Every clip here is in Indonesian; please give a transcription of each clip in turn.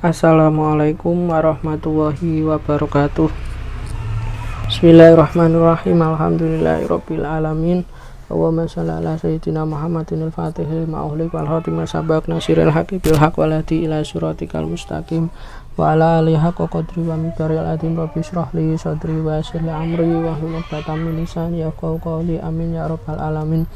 Assalamualaikum warahmatullahi wabarakatuh. Bismillahirrahmanirrahim. Alhamdulillahirabbil alamin. Allahumma shalli ala sayyidina Muhammadin al-fatihil lima ughliq wal khatimil sabaq nasiril haqqi bil haqq wal hadi ila siratikal mustaqim wa ala alihi haqqa qadri wa miqdaril azim. Rabbi shrah li sadri wa yassir li amri wa hlul 'uqdatam min lisani yafqahu qawli. Amin ya rabbal alamin.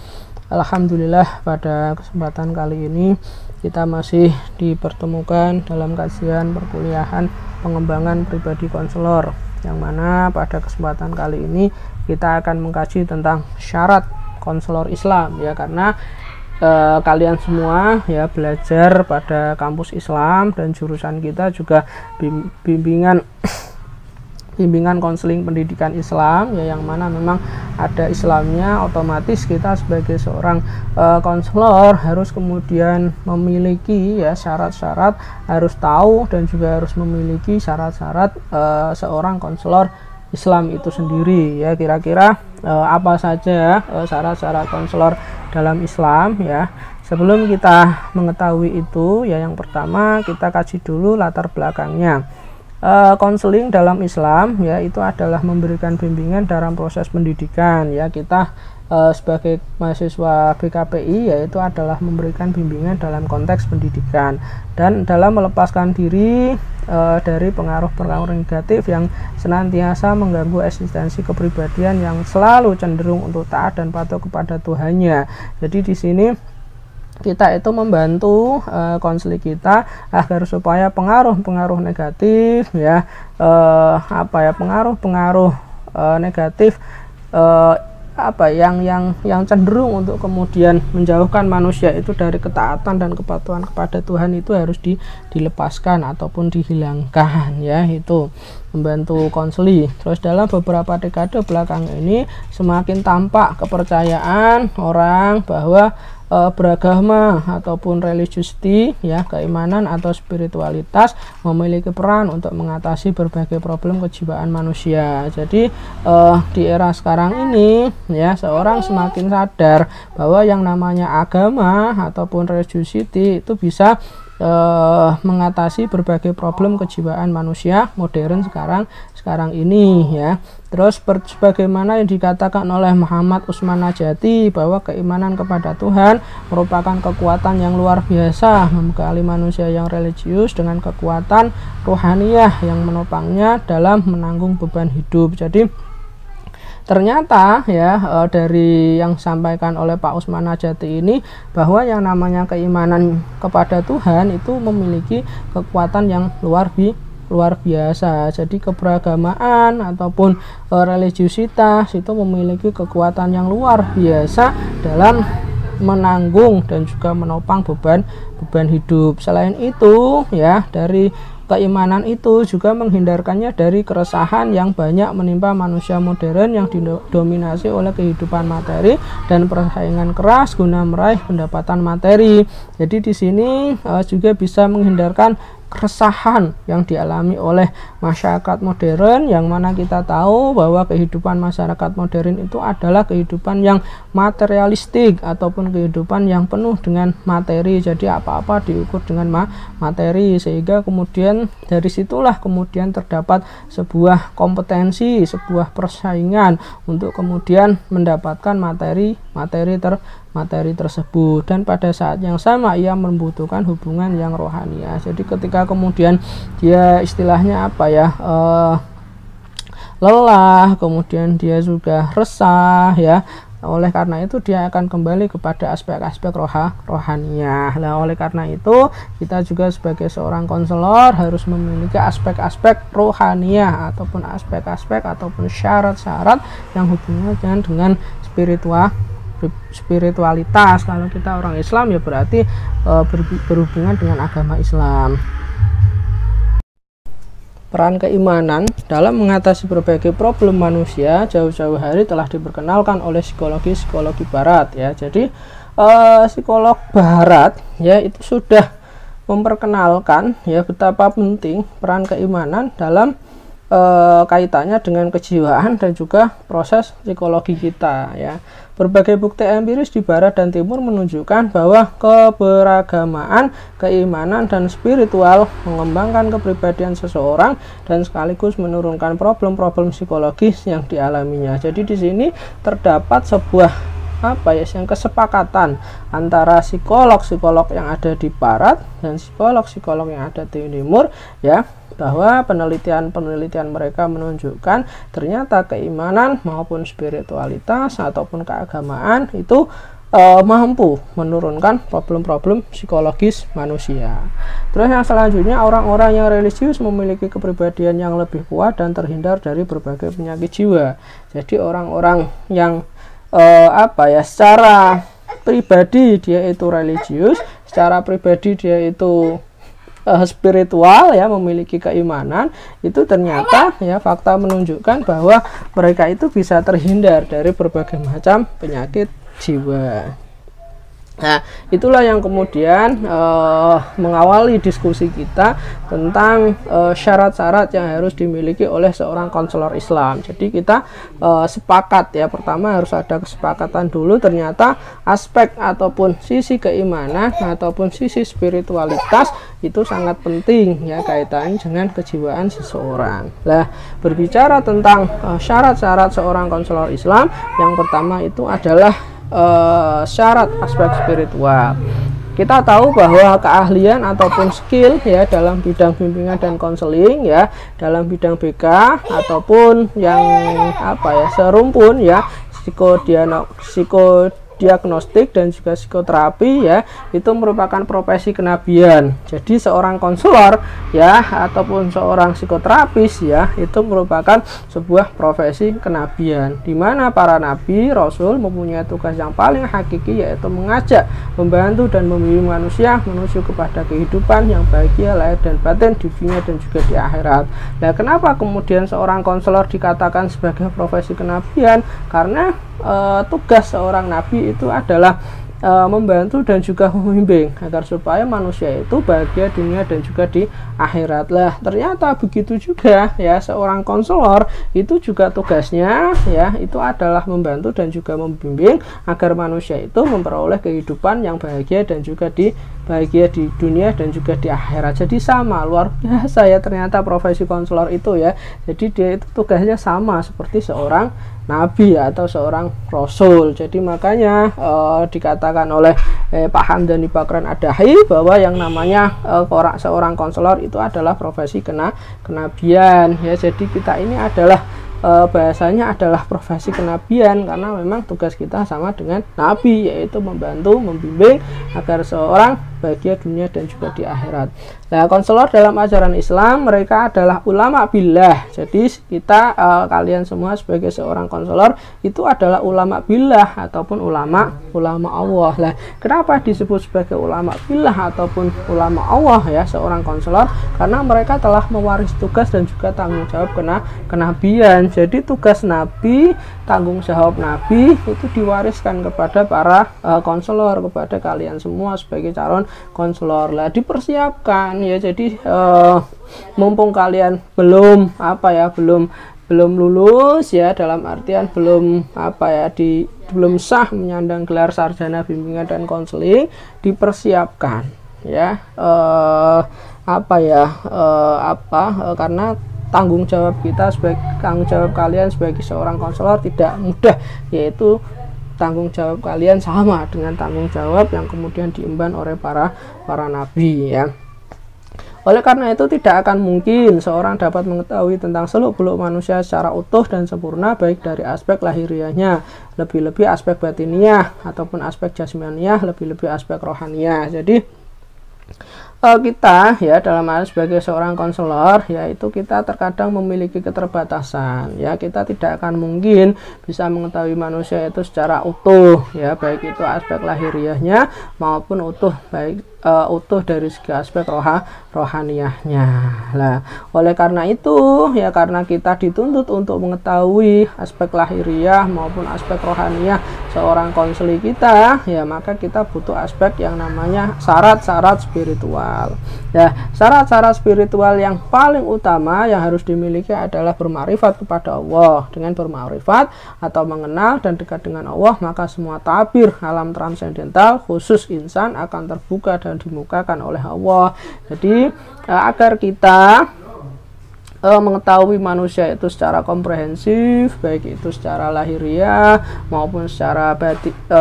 Alhamdulillah, pada kesempatan kali ini kita masih dipertemukan dalam kajian perkuliahan pengembangan pribadi konselor, yang mana pada kesempatan kali ini kita akan mengkaji tentang syarat konselor Islam, ya, karena kalian semua ya belajar pada kampus Islam dan jurusan kita juga bimbingan konseling pendidikan Islam, ya, yang mana memang ada Islamnya. Otomatis kita sebagai seorang konselor harus kemudian memiliki ya syarat-syarat, harus tahu dan juga harus memiliki syarat-syarat seorang konselor Islam itu sendiri, ya. Kira-kira apa saja syarat-syarat konselor dalam Islam, ya. Sebelum kita mengetahui itu, ya, yang pertama kita kaji dulu latar belakangnya. Konseling dalam Islam, ya, itu adalah memberikan bimbingan dalam proses pendidikan, ya. Kita sebagai mahasiswa BKPI, yaitu adalah memberikan bimbingan dalam konteks pendidikan dan dalam melepaskan diri dari pengaruh-pengaruh negatif yang senantiasa mengganggu eksistensi kepribadian yang selalu cenderung untuk taat dan patuh kepada Tuhannya. Jadi di sini kita itu membantu konseling kita agar supaya pengaruh-pengaruh negatif, ya, pengaruh-pengaruh negatif yang cenderung untuk kemudian menjauhkan manusia itu dari ketaatan dan kepatuhan kepada Tuhan itu harus dilepaskan ataupun dihilangkan, ya. Itu membantu konseling. Terus dalam beberapa dekade belakang ini semakin tampak kepercayaan orang bahwa beragama ataupun religiosity, ya, keimanan atau spiritualitas memiliki peran untuk mengatasi berbagai problem kejiwaan manusia. Jadi di era sekarang ini, ya, seorang semakin sadar bahwa yang namanya agama ataupun religiosity itu bisa mengatasi berbagai problem kejiwaan manusia modern sekarang ini, ya. Terus sebagaimana yang dikatakan oleh Muhammad Usman Najati bahwa keimanan kepada Tuhan merupakan kekuatan yang luar biasa membekali manusia yang religius dengan kekuatan rohaniyah yang menopangnya dalam menanggung beban hidup. Jadi ternyata, ya, dari yang disampaikan oleh Pak Usman Najati ini bahwa yang namanya keimanan kepada Tuhan itu memiliki kekuatan yang luar biasa. Jadi keberagamaan ataupun religiusitas itu memiliki kekuatan yang luar biasa dalam menanggung dan juga menopang beban hidup. Selain itu, ya, dari keimanan itu juga menghindarkannya dari keresahan yang banyak menimpa manusia modern yang didominasi oleh kehidupan materi dan persaingan keras guna meraih pendapatan materi. Jadi di sini juga bisa menghindarkan keresahan yang dialami oleh masyarakat modern, yang mana kita tahu bahwa kehidupan masyarakat modern itu adalah kehidupan yang materialistik ataupun kehidupan yang penuh dengan materi. Jadi apa-apa diukur dengan materi, sehingga kemudian dari situlah kemudian terdapat sebuah kompetensi, sebuah persaingan untuk kemudian mendapatkan materi tersebut, dan pada saat yang sama ia membutuhkan hubungan yang rohaniah. Jadi ketika kemudian dia istilahnya lelah, kemudian dia juga resah, ya, oleh karena itu dia akan kembali kepada aspek-aspek rohaniah. Nah, oleh karena itu kita juga sebagai seorang konselor harus memiliki aspek-aspek rohaniah ataupun aspek-aspek ataupun syarat-syarat yang hubungannya dengan spiritualitas. Kalau kita orang Islam, ya berarti berhubungan dengan agama Islam. Peran keimanan dalam mengatasi berbagai problem manusia jauh-jauh hari telah diperkenalkan oleh psikologi barat, ya. Jadi psikolog barat, ya, itu sudah memperkenalkan, ya, betapa penting peran keimanan dalam kaitannya dengan kejiwaan dan juga proses psikologi kita ya. Berbagai bukti empiris di barat dan timur menunjukkan bahwa keberagamaan, keimanan, dan spiritual mengembangkan kepribadian seseorang dan sekaligus menurunkan problem-problem psikologis yang dialaminya. Jadi di sini terdapat sebuah yang kesepakatan antara psikolog-psikolog yang ada di barat dan psikolog-psikolog yang ada di timur ya, bahwa penelitian mereka menunjukkan ternyata keimanan maupun spiritualitas ataupun keagamaan itu mampu menurunkan problem-problem psikologis manusia. Terus yang selanjutnya, orang-orang yang religius memiliki kepribadian yang lebih kuat dan terhindar dari berbagai penyakit jiwa. Jadi orang-orang yang secara pribadi dia itu religius, secara pribadi dia itu spiritual ya, memiliki keimanan, itu ternyata ya fakta menunjukkan bahwa mereka itu bisa terhindar dari berbagai macam penyakit jiwa. Nah, itulah yang kemudian mengawali diskusi kita tentang syarat-syarat yang harus dimiliki oleh seorang konselor Islam. Jadi kita sepakat ya, pertama harus ada kesepakatan dulu, ternyata aspek ataupun sisi keimanan ataupun sisi spiritualitas itu sangat penting ya, kaitannya dengan kejiwaan seseorang. Nah, berbicara tentang syarat-syarat seorang konselor Islam, yang pertama itu adalah syarat aspek spiritual. Kita tahu bahwa keahlian ataupun skill ya dalam bidang bimbingan dan konseling ya, dalam bidang BK ataupun yang serumpun ya, psikodiagnostik dan juga psikoterapi ya, itu merupakan profesi kenabian. Jadi seorang konselor ya ataupun seorang psikoterapis ya, itu merupakan sebuah profesi kenabian, di mana para nabi rasul mempunyai tugas yang paling hakiki, yaitu mengajak, membantu dan membimbing manusia menuju kepada kehidupan yang bahagia lahir dan batin di dunia dan juga di akhirat. Nah, kenapa kemudian seorang konselor dikatakan sebagai profesi kenabian? Karena tugas seorang nabi itu adalah membantu dan juga membimbing agar supaya manusia itu bahagia dunia dan juga di akhirat. Lah, ternyata begitu juga ya, seorang konselor itu juga tugasnya ya itu adalah membantu dan juga membimbing agar manusia itu memperoleh kehidupan yang bahagia dan juga bahagia di dunia dan juga di akhirat. Jadi sama, luar biasa ya ternyata profesi konselor itu ya. Jadi dia itu tugasnya sama seperti seorang nabi atau seorang rasul. Jadi makanya dikatakan oleh Pak Hamdani Bakran Adahi bahwa yang namanya seorang konselor itu adalah profesi kenabian ya. Jadi kita ini adalah bahasanya adalah profesi kenabian karena memang tugas kita sama dengan nabi, yaitu membantu, membimbing agar seorang bahagia dunia dan juga di akhirat. Nah, konselor dalam ajaran Islam mereka adalah ulama billah. Jadi kita kalian semua sebagai seorang konselor itu adalah ulama billah ataupun ulama Allah. Lah, kenapa disebut sebagai ulama billah ataupun ulama Allah ya seorang konselor? Karena mereka telah mewaris tugas dan juga tanggung jawab kenabian. Jadi tugas nabi, tanggung jawab nabi itu diwariskan kepada para konselor, kepada kalian semua sebagai calon konselor. Lah, dipersiapkan ya. Jadi mumpung kalian belum belum lulus ya, dalam artian belum belum sah menyandang gelar sarjana bimbingan dan konseling, dipersiapkan ya karena tanggung jawab kalian sebagai seorang konselor tidak mudah, yaitu tanggung jawab kalian sama dengan tanggung jawab yang kemudian diemban oleh para nabi ya. Oleh karena itu tidak akan mungkin seorang dapat mengetahui tentang seluk-beluk manusia secara utuh dan sempurna, baik dari aspek lahiriahnya, lebih-lebih aspek batiniah, ataupun aspek jasmaniah, lebih-lebih aspek rohaniah. Jadi kita ya dalam hal sebagai seorang konselor yaitu kita terkadang memiliki keterbatasan ya, kita tidak akan mungkin bisa mengetahui manusia itu secara utuh ya, baik itu aspek lahiriahnya maupun utuh dari segi aspek rohaniahnya. Nah, oleh karena itu ya, karena kita dituntut untuk mengetahui aspek lahiriah maupun aspek rohaniah seorang konseli kita ya, maka kita butuh aspek yang namanya syarat-syarat spiritual spiritual. Ya, syarat-syarat spiritual yang paling utama yang harus dimiliki adalah bermakrifat kepada Allah. Dengan bermakrifat atau mengenal dan dekat dengan Allah, maka semua tabir alam transendental khusus insan akan terbuka dan dimukakan oleh Allah. Jadi agar kita mengetahui manusia itu secara komprehensif, baik itu secara lahiriah maupun secara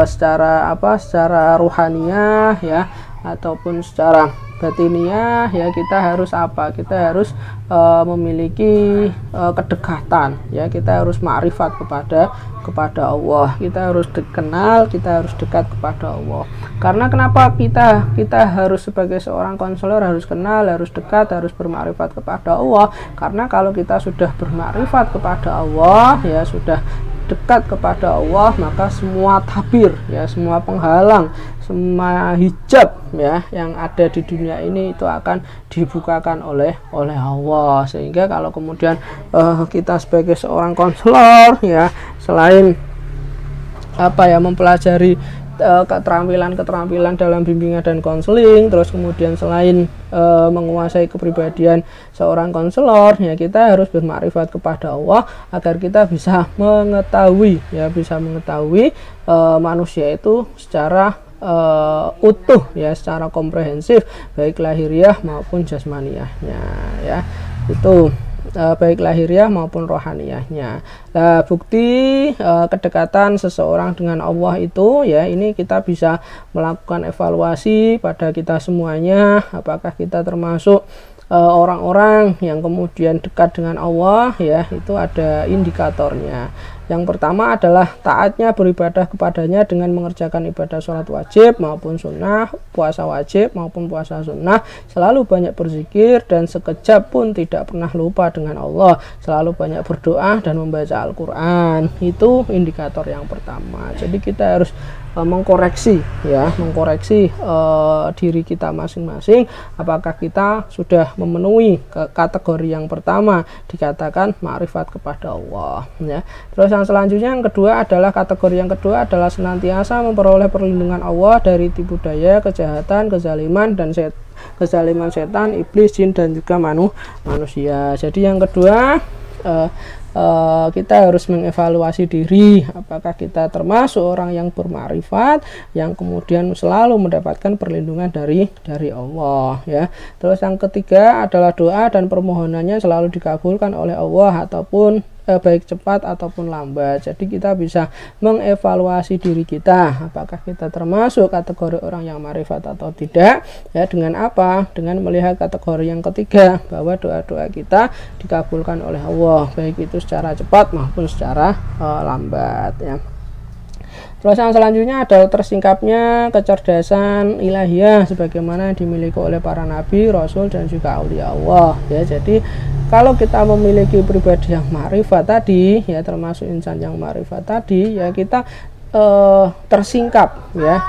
secara ruhaniah ya, ataupun secara batiniah ya, kita harus apa? Kita harus memiliki kedekatan ya, kita harus ma'rifat kepada Allah, kita harus dikenal, kita harus dekat kepada Allah. Karena kenapa kita harus sebagai seorang konselor harus kenal, harus dekat, harus bermakrifat kepada Allah? Karena kalau kita sudah bermakrifat kepada Allah ya, sudah dekat kepada Allah, maka semua tabir ya, semua penghalang, semua hijab ya yang ada di dunia ini itu akan dibukakan oleh Allah. Sehingga kalau kemudian kita sebagai seorang konselor ya, selain mempelajari keterampilan dalam bimbingan dan konseling, terus kemudian selain menguasai kepribadian seorang konselor ya, kita harus bermakrifat kepada Allah agar kita bisa mengetahui manusia itu secara utuh ya, secara komprehensif, baik lahiriah maupun jasmaniahnya ya, itu baik lahiriah maupun rohaniyahnya. Nah, bukti kedekatan seseorang dengan Allah itu ya, ini kita bisa melakukan evaluasi pada kita semuanya, apakah kita termasuk orang-orang yang kemudian dekat dengan Allah ya. Itu ada indikatornya. Yang pertama adalah taatnya beribadah kepadanya dengan mengerjakan ibadah sholat wajib maupun sunnah, puasa wajib maupun puasa sunnah, selalu banyak berzikir dan sekejap pun tidak pernah lupa dengan Allah, selalu banyak berdoa dan membaca Al-Quran. Itu indikator yang pertama. Jadi kita harus mengkoreksi diri kita masing-masing, apakah kita sudah memenuhi kategori yang pertama, dikatakan ma'rifat kepada Allah ya. Terus yang selanjutnya, yang kedua adalah kategori yang kedua adalah senantiasa memperoleh perlindungan Allah dari tipu daya, kejahatan, kezaliman dan kezaliman setan, iblis, jin dan juga manusia. Jadi yang kedua, kita harus mengevaluasi diri, apakah kita termasuk orang yang bermakrifat, yang kemudian selalu mendapatkan perlindungan dari Allah ya. Terus yang ketiga adalah doa dan permohonannya selalu dikabulkan oleh Allah, ataupun baik cepat ataupun lambat. Jadi kita bisa mengevaluasi diri kita, apakah kita termasuk kategori orang yang ma'rifat atau tidak ya. Dengan apa? Dengan melihat kategori yang ketiga, bahwa doa-doa kita dikabulkan oleh Allah, baik itu secara cepat maupun secara lambat ya. Terus yang selanjutnya adalah tersingkapnya kecerdasan ilahiyah sebagaimana yang dimiliki oleh para nabi, rasul dan juga aulia Allah ya. Jadi kalau kita memiliki pribadi yang ma'rifat tadi ya, termasuk insan yang ma'rifat tadi ya, kita tersingkap ya,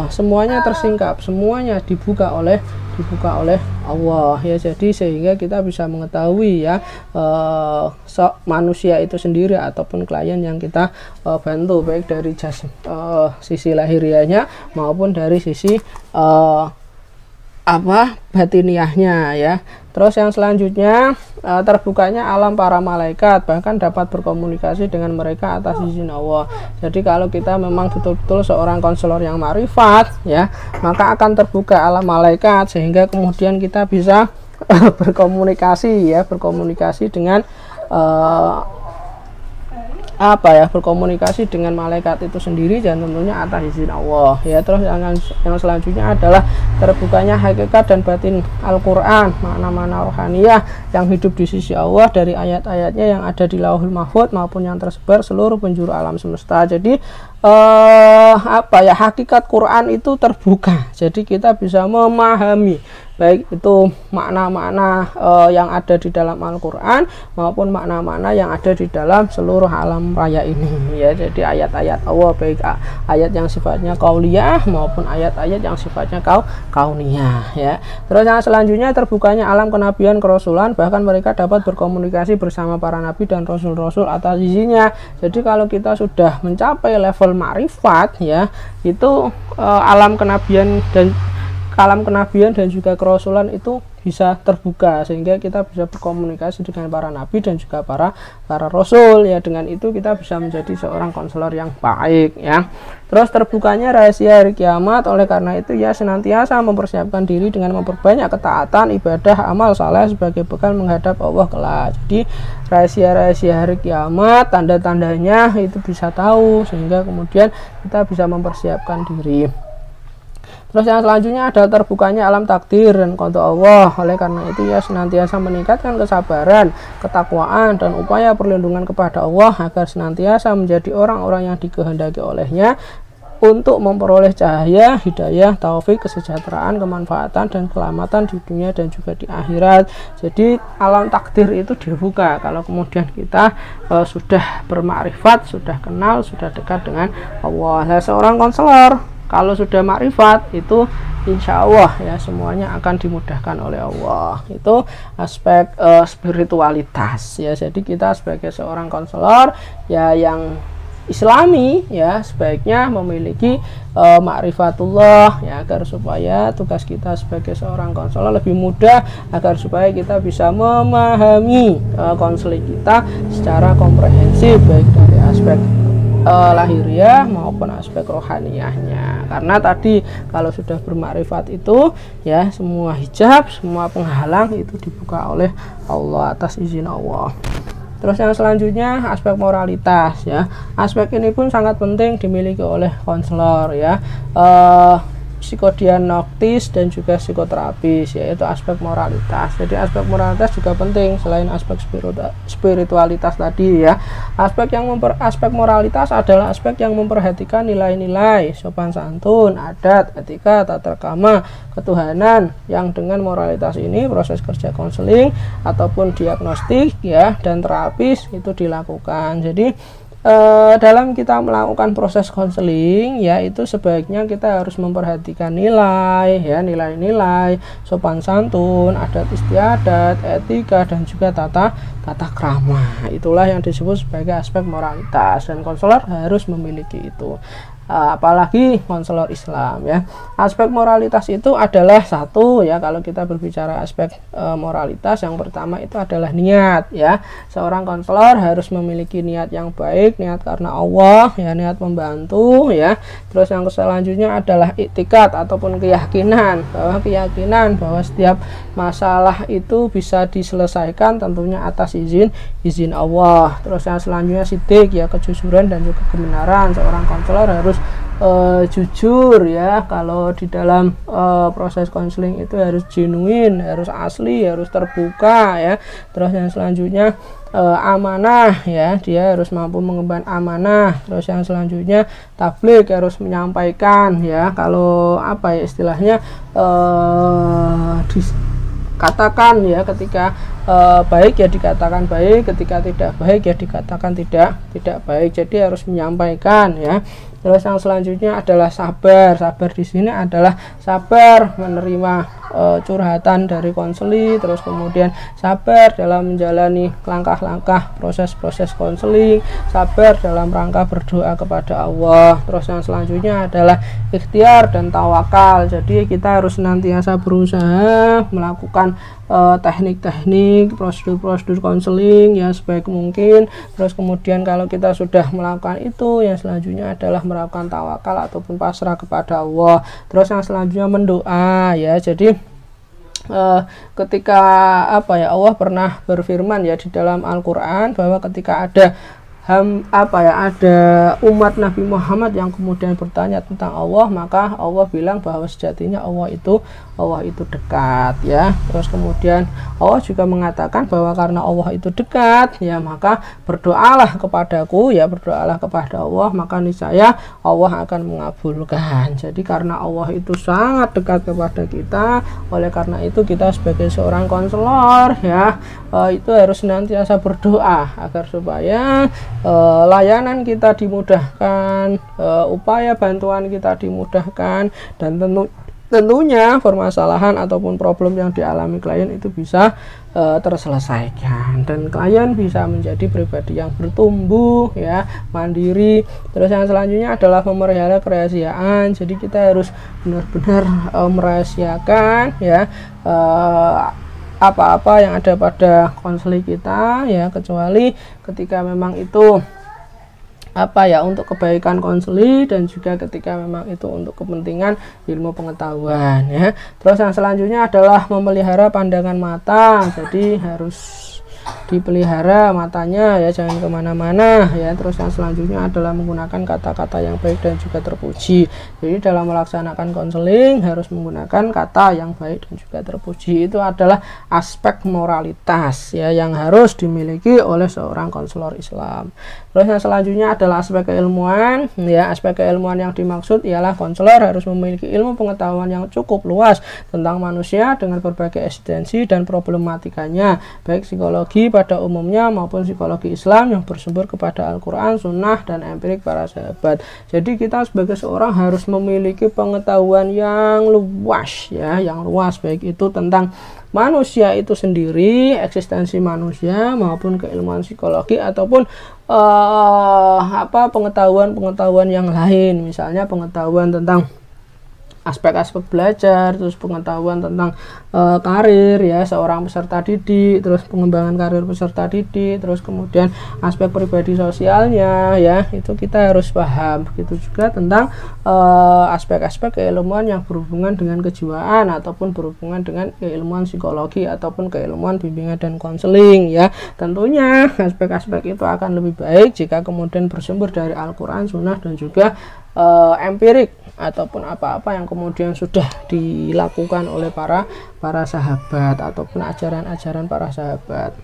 semuanya tersingkap, semuanya dibuka oleh Allah ya. Jadi sehingga kita bisa mengetahui ya, manusia itu sendiri ataupun klien yang kita bantu, baik dari sisi lahiriahnya maupun dari sisi batiniahnya ya. Terus yang selanjutnya, terbukanya alam para malaikat, bahkan dapat berkomunikasi dengan mereka atas izin Allah. Jadi kalau kita memang betul-betul seorang konselor yang ma'rifat ya, maka akan terbuka alam malaikat, sehingga kemudian kita bisa berkomunikasi dengan berkomunikasi dengan malaikat itu sendiri, dan tentunya atas izin Allah ya. Terus yang selanjutnya adalah terbukanya hakikat dan batin Al-Quran, makna-makna rohaniyah yang hidup di sisi Allah dari ayat-ayatnya yang ada di Lauhul Mahfuz maupun yang tersebar seluruh penjuru alam semesta. Jadi hakikat Quran itu terbuka, jadi kita bisa memahami baik itu makna-makna yang ada di dalam Al-Quran maupun makna-makna yang ada di dalam seluruh alam raya ini ya. Jadi ayat-ayat Allah, baik ayat yang sifatnya qauliyah maupun ayat-ayat yang sifatnya kauniyah ya. Terus yang selanjutnya, terbukanya alam kenabian, kerasulan, bahkan mereka dapat berkomunikasi bersama para nabi dan rasul-rasul atas izinnya. Jadi kalau kita sudah mencapai level ma'rifat ya, itu alam kenabian dan alam kenabian dan juga kerasulan itu bisa terbuka, sehingga kita bisa berkomunikasi dengan para nabi dan juga para rasul ya. Dengan itu kita bisa menjadi seorang konselor yang baik ya. Terus terbukanya rahasia hari kiamat, oleh karena itu ya senantiasa mempersiapkan diri dengan memperbanyak ketaatan, ibadah, amal saleh sebagai bekal menghadap Allah kelak. Jadi rahasia-rahasia hari kiamat, tanda-tandanya itu bisa tahu, sehingga kemudian kita bisa mempersiapkan diri. Terus yang selanjutnya ada terbukanya alam takdir dan qada Allah. Oleh karena itu ya senantiasa meningkatkan kesabaran, ketakwaan dan upaya perlindungan kepada Allah agar senantiasa menjadi orang-orang yang dikehendaki olehnya untuk memperoleh cahaya, hidayah, taufik, kesejahteraan, kemanfaatan dan keselamatan di dunia dan juga di akhirat. Jadi alam takdir itu dibuka kalau kemudian kita sudah bermakrifat, sudah kenal, sudah dekat dengan Allah. Nah, seorang konselor kalau sudah makrifat itu insya Allah ya semuanya akan dimudahkan oleh Allah. Itu aspek spiritualitas ya. Jadi kita sebagai seorang konselor ya yang Islami ya sebaiknya memiliki ma'rifatullah ya, agar supaya tugas kita sebagai seorang konselor lebih mudah, agar supaya kita bisa memahami konseling kita secara komprehensif baik dari aspek lahiriah maupun aspek rohaniyahnya. Karena tadi kalau sudah bermakrifat itu ya semua hijab, semua penghalang itu dibuka oleh Allah atas izin Allah. Terus yang selanjutnya aspek moralitas ya. Aspek ini pun sangat penting dimiliki oleh konselor ya. Psikodiagnostis dan juga psikoterapis, yaitu aspek moralitas. Jadi aspek moralitas juga penting selain aspek spiritualitas tadi ya. Aspek moralitas adalah aspek yang memperhatikan nilai-nilai sopan santun, adat, etika, tata krama, ketuhanan, yang dengan moralitas ini proses kerja konseling ataupun diagnostik ya dan terapis itu dilakukan. Jadi dalam kita melakukan proses konseling ya itu sebaiknya kita harus memperhatikan nilai ya, nilai-nilai sopan santun, adat istiadat, etika dan juga tata krama. Itulah yang disebut sebagai aspek moralitas dan konselor harus memiliki itu. Apalagi konselor Islam ya. Aspek moralitas itu adalah satu ya, kalau kita berbicara aspek moralitas yang pertama itu adalah niat ya. Seorang konselor harus memiliki niat yang baik, niat karena Allah ya, niat membantu ya. Terus yang selanjutnya adalah iktikad ataupun keyakinan bahwa setiap masalah itu bisa diselesaikan tentunya atas izin Allah. Terus yang selanjutnya sidik ya, kejujuran dan juga kebenaran. Seorang konselor harus jujur ya, kalau di dalam proses konseling itu harus genuine, harus asli, harus terbuka ya. Terus yang selanjutnya amanah ya, dia harus mampu mengemban amanah. Terus yang selanjutnya tabligh, harus menyampaikan ya, kalau apa ya istilahnya katakan ya, ketika baik ya dikatakan baik, ketika tidak baik ya dikatakan tidak baik. Jadi harus menyampaikan ya. Terus yang selanjutnya adalah sabar. Sabar di sini adalah sabar menerima curhatan dari konseli, terus kemudian sabar dalam menjalani langkah-langkah proses konseling, sabar dalam rangka berdoa kepada Allah. Terus yang selanjutnya adalah ikhtiar dan tawakal. Jadi kita harus senantiasa berusaha melakukan teknik-teknik, prosedur konseling ya sebaik mungkin. Terus kemudian kalau kita sudah melakukan itu, yang selanjutnya adalah melakukan tawakal ataupun pasrah kepada Allah. Terus yang selanjutnya mendoa ya. Jadi ketika Allah pernah berfirman ya di dalam Al-Qur'an bahwa ketika ada ada umat Nabi Muhammad yang kemudian bertanya tentang Allah, maka Allah bilang bahwa sejatinya Allah itu dekat ya. Terus kemudian Allah juga mengatakan bahwa karena Allah itu dekat ya, maka berdoalah kepadaku ya, berdoalah kepada Allah, maka niscaya Allah akan mengabulkan. Jadi karena Allah itu sangat dekat kepada kita, oleh karena itu kita sebagai seorang konselor ya itu harus senantiasa berdoa agar supaya layanan kita dimudahkan, upaya bantuan kita dimudahkan, dan tentunya permasalahan ataupun problem yang dialami klien itu bisa terselesaikan dan klien bisa menjadi pribadi yang bertumbuh ya, mandiri. Terus yang selanjutnya adalah memelihara kerahasiaan. Jadi kita harus benar-benar merahasiakan ya apa-apa yang ada pada konseling kita ya, kecuali ketika memang itu untuk kebaikan konseli dan juga ketika memang itu untuk kepentingan ilmu pengetahuan ya. Terus yang selanjutnya adalah memelihara pandangan mata. Jadi harus dipelihara matanya ya, jangan kemana-mana ya. Terus yang selanjutnya adalah menggunakan kata-kata yang baik dan juga terpuji. Jadi dalam melaksanakan konseling harus menggunakan kata yang baik dan juga terpuji. Itu adalah aspek moralitas ya yang harus dimiliki oleh seorang konselor Islam. Terus yang selanjutnya adalah aspek keilmuan ya. Aspek keilmuan yang dimaksud ialah konselor harus memiliki ilmu pengetahuan yang cukup luas tentang manusia dengan berbagai eksistensi dan problematikanya, baik psikologi pada umumnya maupun psikologi Islam yang bersumber kepada Al-Quran, Sunnah, dan empirik para sahabat. Jadi kita sebagai seorang harus memiliki pengetahuan yang luas ya, yang luas, baik itu tentang manusia itu sendiri, eksistensi manusia, maupun keilmuan psikologi ataupun pengetahuan-pengetahuan yang lain, misalnya pengetahuan tentang aspek-aspek belajar, terus pengetahuan tentang karir ya seorang peserta didik, terus pengembangan karir peserta didik, terus kemudian aspek pribadi sosialnya ya, itu kita harus paham. Begitu juga tentang aspek-aspek keilmuan yang berhubungan dengan kejiwaan ataupun berhubungan dengan keilmuan psikologi ataupun keilmuan bimbingan dan konseling ya. Tentunya aspek-aspek itu akan lebih baik jika kemudian bersumber dari Al-Quran, Sunnah, dan juga empirik ataupun apa-apa yang kemudian sudah dilakukan oleh para sahabat ataupun ajaran-ajaran para sahabat.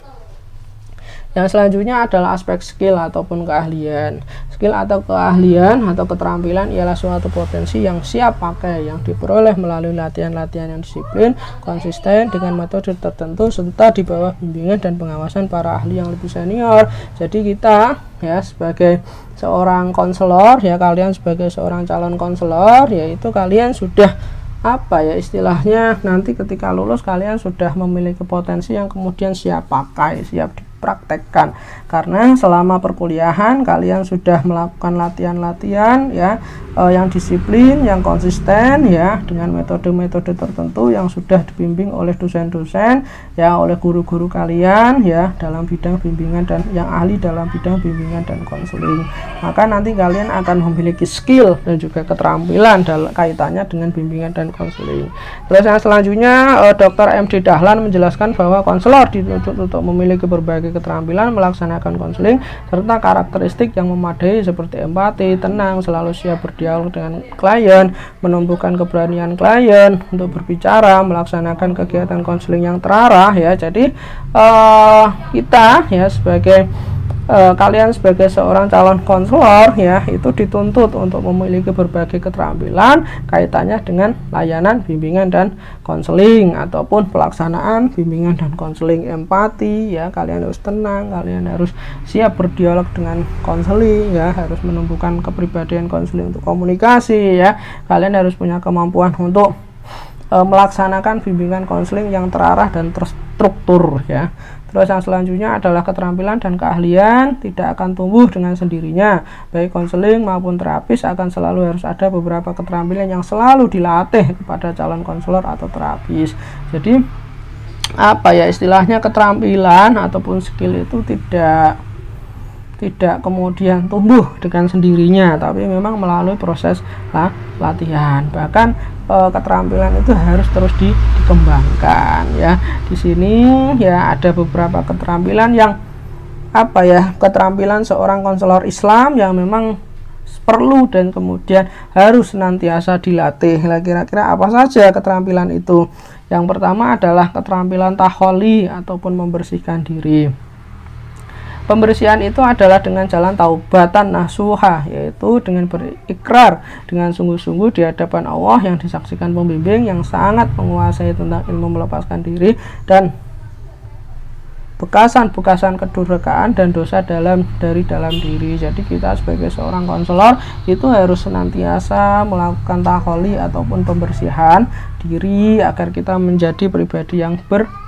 Yang selanjutnya adalah aspek skill ataupun keahlian. Skill atau keahlian atau keterampilan ialah suatu potensi yang siap pakai yang diperoleh melalui latihan-latihan yang disiplin, konsisten dengan metode tertentu serta di bawah bimbingan dan pengawasan para ahli yang lebih senior. Jadi kita ya sebagai seorang konselor ya, kalian sebagai seorang calon konselor, yaitu kalian sudah istilahnya nanti ketika lulus kalian sudah memiliki potensi yang kemudian siap pakai, siap dipraktekkan, karena selama perkuliahan kalian sudah melakukan latihan-latihan ya yang disiplin, yang konsisten ya, dengan metode-metode tertentu yang sudah dibimbing oleh dosen-dosen ya, oleh guru-guru kalian ya dalam bidang bimbingan dan yang ahli dalam bidang bimbingan dan konseling. Maka nanti kalian akan memiliki skill dan juga keterampilan dalam kaitannya dengan bimbingan dan konseling. Terus yang selanjutnya Dr. M.D. Dahlan menjelaskan bahwa konselor dituntut untuk memiliki berbagai keterampilan melaksanakan konseling serta karakteristik yang memadai seperti empati, tenang, selalu siap berdialog dengan klien, menumbuhkan keberanian klien untuk berbicara, melaksanakan kegiatan konseling yang terarah ya. Jadi kita ya sebagai kalian sebagai seorang calon konselor ya itu dituntut untuk memiliki berbagai keterampilan kaitannya dengan layanan bimbingan dan konseling ataupun pelaksanaan bimbingan dan konseling. Empati ya, kalian harus tenang, kalian harus siap berdialog dengan konseling ya, harus menumbuhkan kepribadian konseling untuk komunikasi ya, kalian harus punya kemampuan untuk melaksanakan bimbingan konseling yang terarah dan terstruktur ya. Terus yang selanjutnya adalah keterampilan dan keahlian tidak akan tumbuh dengan sendirinya. Baik konseling maupun terapis akan selalu harus ada beberapa keterampilan yang selalu dilatih kepada calon konselor atau terapis. Jadi istilahnya keterampilan ataupun skill itu tidak kemudian tumbuh dengan sendirinya, tapi memang melalui proses latihan. Bahkan keterampilan itu harus terus dikembangkan ya. Di sini ya ada beberapa keterampilan yang keterampilan seorang konselor Islam yang memang perlu dan kemudian harus senantiasa dilatih. Kira-kira apa saja keterampilan itu? Yang pertama adalah keterampilan taholi ataupun membersihkan diri. Pembersihan itu adalah dengan jalan taubatan nasuha, yaitu dengan berikrar dengan sungguh-sungguh di hadapan Allah yang disaksikan pembimbing yang sangat menguasai tentang ilmu melepaskan diri dan bekasan-bekasan kedurhakaan dan dosa dari dalam diri. Jadi kita sebagai seorang konselor itu harus senantiasa melakukan taholi ataupun pembersihan diri agar kita menjadi pribadi yang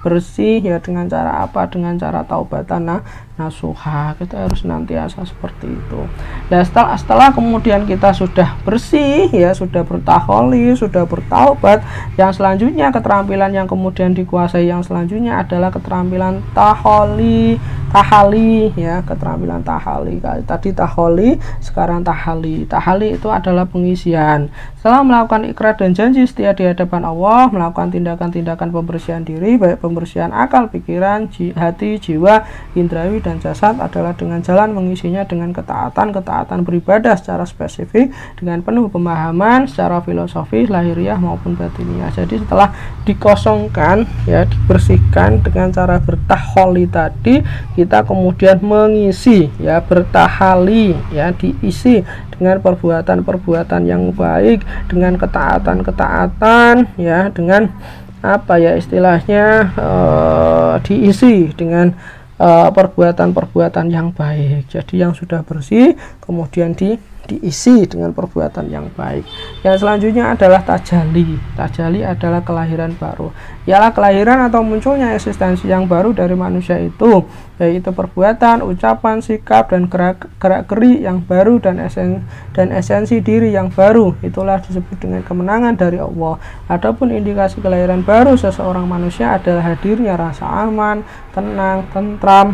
bersih ya. Dengan cara apa? Dengan cara taubatan nasuha. Kita harus senantiasa seperti itu. Ya, setelah kemudian kita sudah bersih ya, sudah bertaholi, sudah bertaubat, yang selanjutnya keterampilan yang kemudian dikuasai yang selanjutnya adalah keterampilan tahali ya, keterampilan tahali. Tadi taholi, sekarang tahali. Tahali itu adalah pengisian. Setelah melakukan ikrar dan janji setia di hadapan Allah, melakukan tindakan-tindakan pembersihan diri, baik pembersihan akal, pikiran, hati, jiwa, indrawi, dan jasad, adalah dengan jalan mengisinya dengan ketaatan beribadah secara spesifik, dengan penuh pemahaman secara filosofis, lahiriah maupun batiniah. Jadi setelah dikosongkan ya, dibersihkan dengan cara bertaholi tadi, kita kemudian mengisi ya, bertahali ya, diisi dengan perbuatan-perbuatan yang baik, dengan ketaatan ya, dengan apa ya istilahnya, diisi dengan perbuatan-perbuatan yang baik. Jadi yang sudah bersih kemudian diisi dengan perbuatan yang baik. Yang selanjutnya adalah tajali. Tajali adalah kelahiran baru. Ialah kelahiran atau munculnya eksistensi yang baru dari manusia itu, yaitu perbuatan, ucapan, sikap, dan gerak-gerik yang baru dan esensi diri yang baru. Itulah disebut dengan kemenangan dari Allah. Adapun indikasi kelahiran baru seseorang manusia adalah hadirnya rasa aman, tenang, tentram,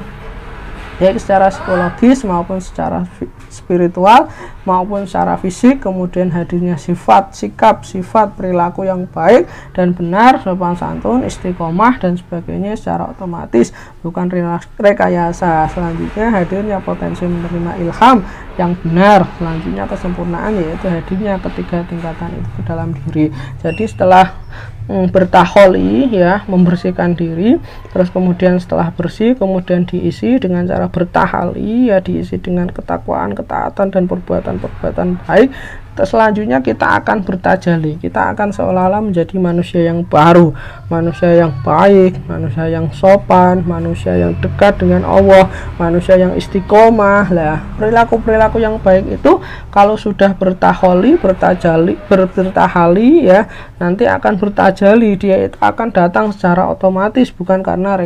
baik secara psikologis maupun secara spiritual maupun secara fisik, kemudian hadirnya sifat, sikap, sifat, perilaku yang baik dan benar, sopan santun, istiqomah dan sebagainya secara otomatis, bukan rekayasa. Selanjutnya hadirnya potensi menerima ilham yang benar. Selanjutnya kesempurnaan, yaitu hadirnya ketiga tingkatan itu ke dalam diri. Jadi setelah bertaholi ya, membersihkan diri, terus kemudian setelah bersih kemudian diisi dengan cara bertahali ya, diisi dengan ketakwaan, ketaatan, dan perbuatan-perbuatan baik. Selanjutnya kita akan bertajali, kita akan seolah-olah menjadi manusia yang baru, manusia yang baik, manusia yang sopan, manusia yang dekat dengan Allah, manusia yang istiqomah. Lah, perilaku-perilaku yang baik itu kalau sudah bertaholi, bertahali ya, nanti akan bertajali, dia itu akan datang secara otomatis, bukan karena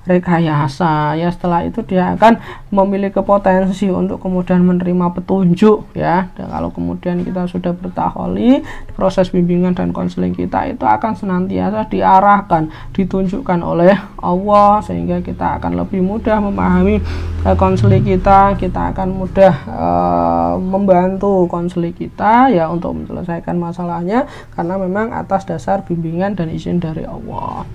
rekayasa ya. Setelah itu dia akan memiliki potensi untuk kemudian menerima petunjuk ya. Dan kalau kemudian kita sudah bertaholi, proses bimbingan dan konseling kita itu akan senantiasa diarahkan, ditunjukkan oleh Allah, sehingga kita akan lebih mudah memahami konseling kita akan mudah membantu konseling kita ya untuk menyelesaikan masalahnya, karena memang atas dasar bimbingan dan izin dari Allah.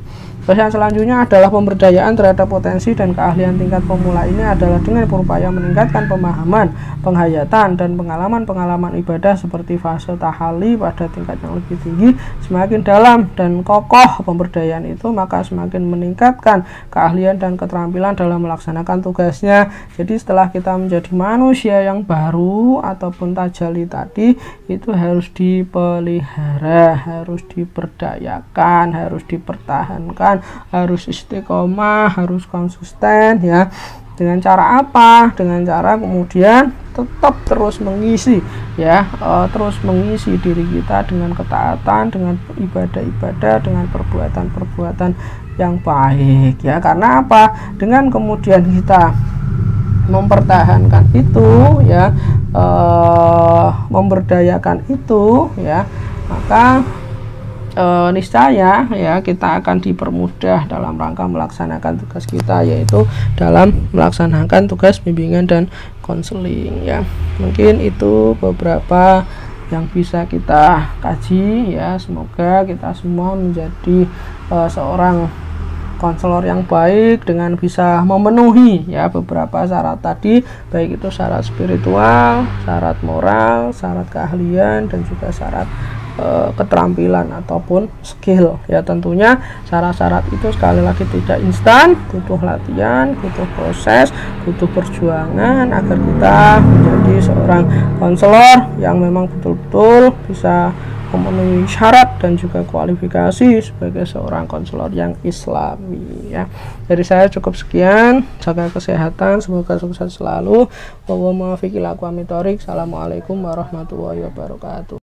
Terus yang selanjutnya adalah pemberdayaan terhadap potensi dan keahlian tingkat pemula. Ini adalah dengan berupaya meningkatkan pemahaman, penghayatan, dan pengalaman-pengalaman ibadah seperti fase tahali pada tingkat yang lebih tinggi. Semakin dalam dan kokoh pemberdayaan itu, maka semakin meningkatkan keahlian dan keterampilan dalam melaksanakan tugasnya. Jadi setelah kita menjadi manusia yang baru ataupun tajali tadi, itu harus dipelihara, harus diberdayakan, harus dipertahankan, harus istiqomah, harus konsisten ya. Dengan cara apa? Dengan cara kemudian tetap terus mengisi ya, terus mengisi diri kita dengan ketaatan, dengan ibadah-ibadah, dengan perbuatan-perbuatan yang baik ya. Karena apa? Dengan kemudian kita mempertahankan itu ya, memberdayakan itu ya, maka niscaya ya kita akan dipermudah dalam rangka melaksanakan tugas kita, yaitu dalam melaksanakan tugas bimbingan dan konseling ya. Mungkin itu beberapa yang bisa kita kaji ya. Semoga kita semua menjadi seorang konselor yang baik dengan bisa memenuhi ya beberapa syarat tadi, baik itu syarat spiritual, syarat moral, syarat keahlian, dan juga syarat keterampilan ataupun skill ya. Tentunya syarat-syarat itu sekali lagi tidak instan, butuh latihan, butuh proses, butuh perjuangan agar kita menjadi seorang konselor yang memang betul-betul bisa memenuhi syarat dan juga kualifikasi sebagai seorang konselor yang islami ya. Dari saya cukup sekian, jaga kesehatan, semoga sukses selalu. Assalamualaikum warahmatullahi wabarakatuh.